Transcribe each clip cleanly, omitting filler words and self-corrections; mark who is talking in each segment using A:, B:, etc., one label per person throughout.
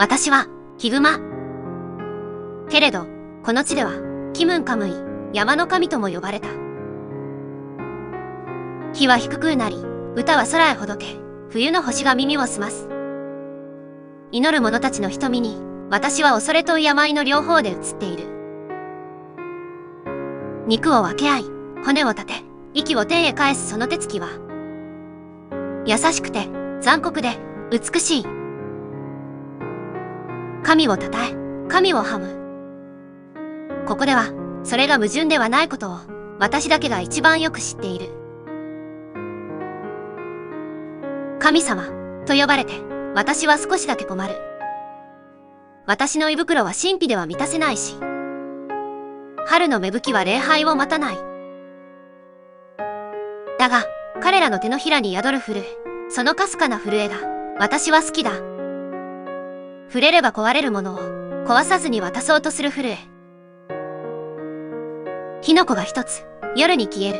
A: 私は、ヒグマ。けれど、この地では、キムンカムイ、山の神とも呼ばれた。日は低くなり、歌は空へほどけ、冬の星が耳を澄ます。祈る者たちの瞳に、私は恐れと病の両方で映っている。肉を分け合い、骨を立て、息を天へ返すその手つきは、優しくて、残酷で、美しい。神を称え、神を拝む。ここでは、それが矛盾ではないことを、私だけが一番よく知っている。神様、と呼ばれて、私は少しだけ困る。私の胃袋は神秘では満たせないし、春の芽吹きは礼拝を待たない。だが、彼らの手のひらに宿る震え、そのかすかな震えが、私は好きだ。触れれば壊れるものを、壊さずに渡そうとする震え。火の粉が一つ、夜に消える。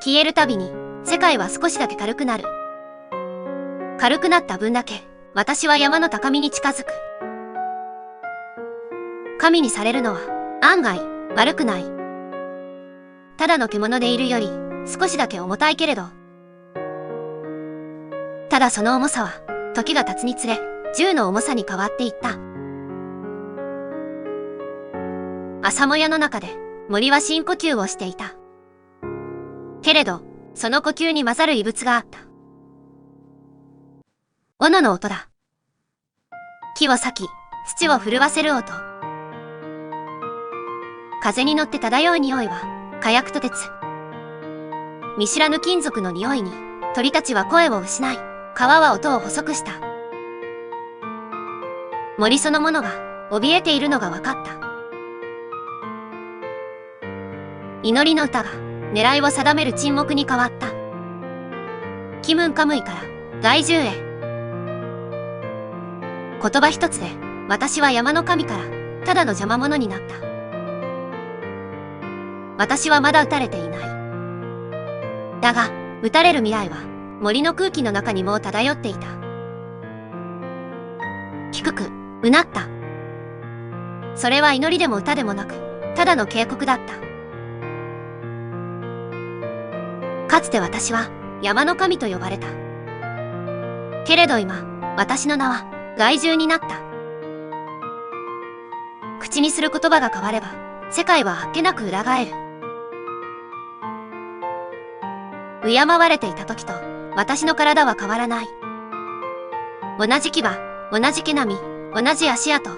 A: 消えるたびに、世界は少しだけ軽くなる。軽くなった分だけ、私は山の高みに近づく。神にされるのは、案外、悪くない。ただの獣でいるより、少しだけ重たいけれど。ただその重さは、時が経つにつれ、銃の重さに変わっていった。朝もやの中で、森は深呼吸をしていた。けれど、その呼吸に混ざる異物があった。斧の音だ。木を裂き、土を震わせる音。風に乗って漂う匂いは、火薬と鉄。見知らぬ金属の匂いに、鳥たちは声を失い、川は音を細くした。森そのものが、怯えているのが分かった。祈りの歌が、狙いを定める沈黙に変わった。キムンカムイから、害獣へ。言葉一つで、私は山の神から、ただの邪魔者になった。私はまだ撃たれていない。だが、撃たれる未来は、森の空気の中にもう漂っていた。低く、うなった。それは祈りでも歌でもなく、ただの警告だった。かつて私は、山の神と呼ばれた。けれど今、私の名は、害獣になった。口にする言葉が変われば、世界はあっけなく裏返る。敬われていた時と、私の体は変わらない。同じ牙、同じ毛並み、同じ足跡。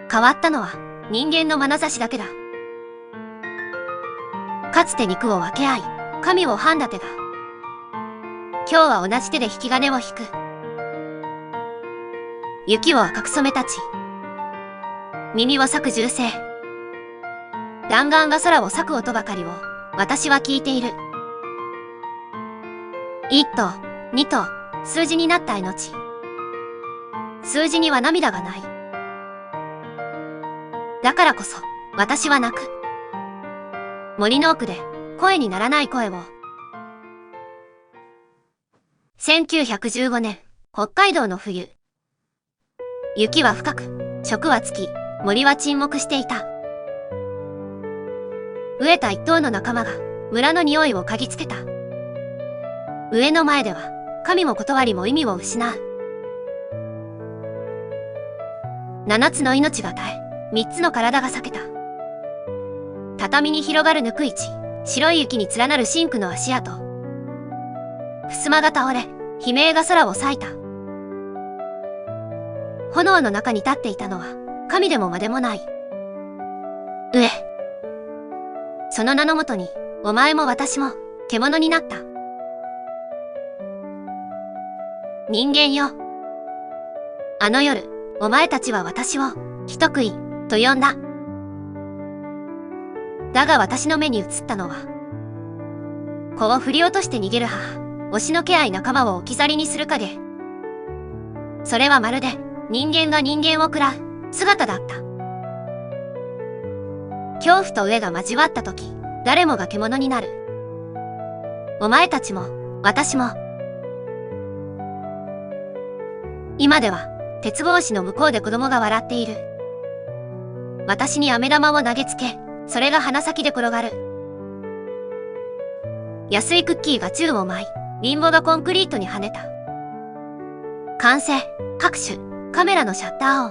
A: 変わったのは、人間の眼差しだけだ。かつて肉を分け合い、神を半立てた。今日は同じ手で引き金を引く。雪を赤く染めたち。耳を裂く銃声。弾丸が空を裂く音ばかりを、私は聞いている。1と、2と、数字になった命。数字には涙がない。だからこそ、私は泣く。森の奥で、声にならない声を。1915年、北海道の冬。雪は深く、食は尽き、森は沈黙していた。飢えた一頭の仲間が、村の匂いを嗅ぎつけた。上の前では、神も断りも意味を失う。7つの命が絶え、3つの体が裂けた。畳に広がるぬく市、白い雪に連なる深紅の足跡。襖が倒れ、悲鳴が空を裂いた。炎の中に立っていたのは、神でも魔でもない。上。その名のもとに、お前も私も、獣になった。人間よ。あの夜、お前たちは私を、人食い、と呼んだ。だが私の目に映ったのは、子を振り落として逃げる母、押しのけ合い仲間を置き去りにする影。それはまるで、人間が人間を食らう、姿だった。恐怖と飢えが交わった時、誰もが獣になる。お前たちも、私も。今では、鉄格子の向こうで子供が笑っている。私に飴玉を投げつけ、それが鼻先で転がる。安いクッキーが宙を舞い、リンゴがコンクリートに跳ねた。完成、各種、カメラのシャッターオン。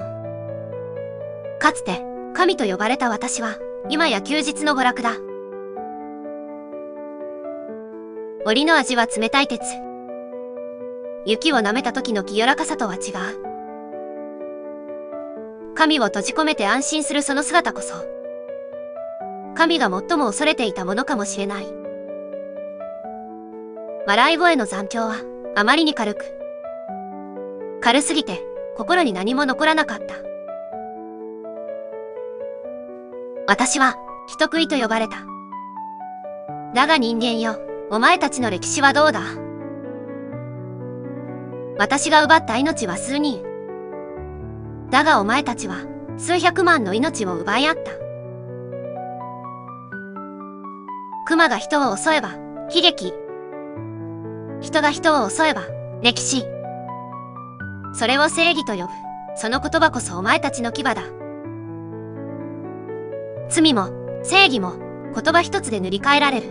A: かつて、神と呼ばれた私は、今や休日の娯楽だ。檻の味は冷たい鉄。雪を舐めた時の清らかさとは違う。神を閉じ込めて安心するその姿こそ、神が最も恐れていたものかもしれない。笑い声の残響はあまりに軽すぎて心に何も残らなかった。私は人食いと呼ばれた。だが人間よ、お前たちの歴史はどうだ？私が奪った命は数人。だがお前たちは数百万の命を奪い合った。熊が人を襲えば悲劇。人が人を襲えば歴史。それを正義と呼ぶ。その言葉こそお前たちの牙だ。罪も正義も言葉一つで塗り替えられる。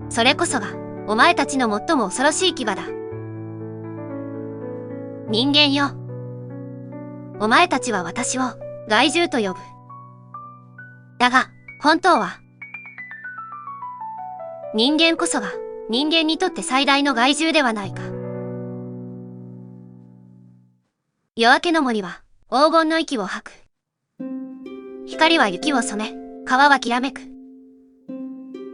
A: それこそがお前たちの最も恐ろしい牙だ。人間よ。お前たちは私を害獣と呼ぶ。だが、本当は、人間こそが人間にとって最大の害獣ではないか。夜明けの森は黄金の息を吐く。光は雪を染め、川はきらめく。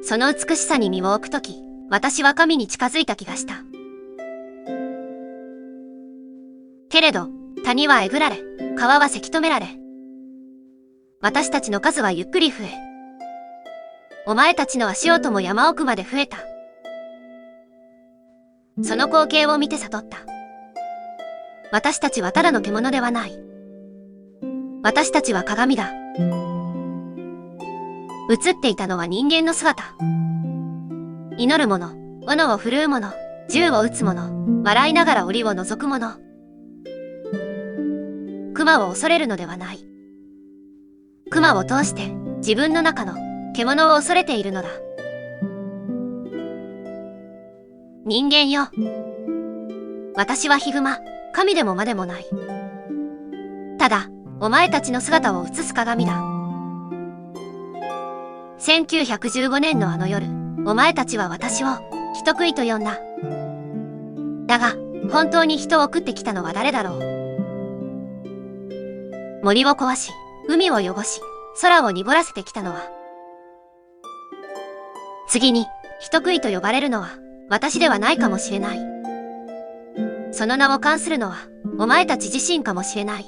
A: その美しさに身を置くとき、私は神に近づいた気がした。けれど、谷はえぐられ、川はせき止められ、私たちの数はゆっくり増え、お前たちの足音も山奥まで増えた。その光景を見て悟った。私たちはただの獣ではない。私たちは鏡だ。映っていたのは人間の姿。祈る者、斧を振るう者、銃を撃つ者、笑いながら檻を覗く者。熊を恐れるのではない。熊を通して自分の中の獣を恐れているのだ。人間よ。私はヒグマ、神でも魔でもない。ただ、お前たちの姿を映す鏡だ。1915年のあの夜、お前たちは私を人食いと呼んだ。だが、本当に人を食ってきたのは誰だろう。森を壊し、海を汚し、空を濁らせてきたのは。次に、人食いと呼ばれるのは、私ではないかもしれない。その名を冠するのは、お前たち自身かもしれない。